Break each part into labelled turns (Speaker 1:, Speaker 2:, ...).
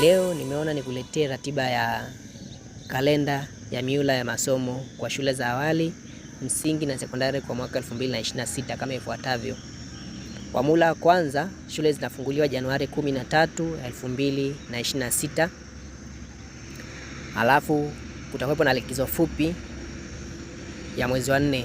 Speaker 1: Leo nimeona nikuletee ratiba ya kalenda ya miula ya masomo kwa shule za awali, msingi na sekondari kwa mwaka 2026 kama ifuatavyo. Kwa mula kwanza, shule zinafunguliwa Januari 13, 2026. Alafu kutakuwepo na likizo fupi ya mwezi wa 4.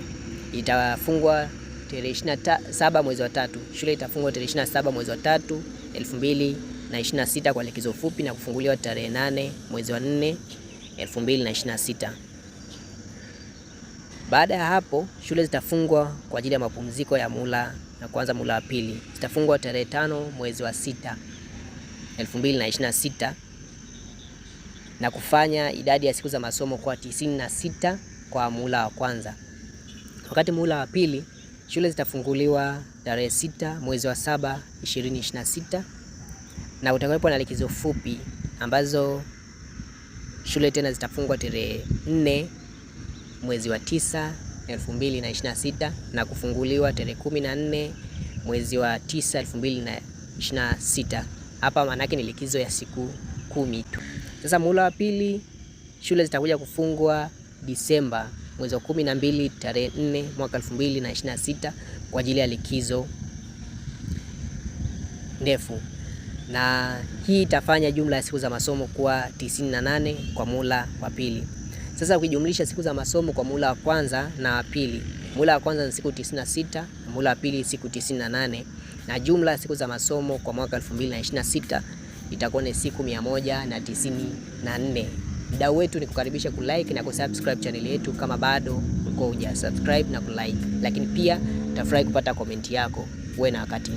Speaker 1: Itafungwa tarehe 27 mwezi wa 3. Shule itafungwa tarehe 27 mwezi wa 3, 2026 kwa likizo fupi na kufunguliwa tarehe 8 mwezi wa 4, 2026. Baada ya hapo shule zitafungwa kwa ajili ya mapumziko ya mula na kuanza mula wa pili. Zitafungwa tarehe 5 mwezi wa 6, 2026 na kufanya idadi ya siku za masomo kwa 96 kwa mula wa kwanza. Wakati mula wa pili shule zitafunguliwa tarehe 6 mwezi wa 7, 2026 na utakuwepo na likizo fupi ambazo shule tena zitafungwa tarehe 4 mwezi wa 9, 2026 na kufunguliwa tarehe 14 mwezi wa 9, 2026. Hapa manake ni likizo ya siku 10 tu. Sasa muhula wa pili shule zitakuja kufungwa Disemba mwezi wa 12 tarehe 4 mwaka 2026 kwa ajili ya likizo ndefu. Na hii itafanya jumla ya siku za masomo kuwa 98 kwa muhula wa pili. Sasa ukijumlisha siku za masomo kwa muhula wa kwanza na wa pili, muhula wa kwanza ni siku 96, muhula wa pili siku 98, na jumla ya siku za masomo kwa mwaka 2026 itakuwa ni siku 194. Mdau wetu ni kukaribisha kulike na kusubscribe channel yetu kama bado uko hujasubscribe na kulike, lakini pia utafurahi kupata komenti yako. Uwe na wakati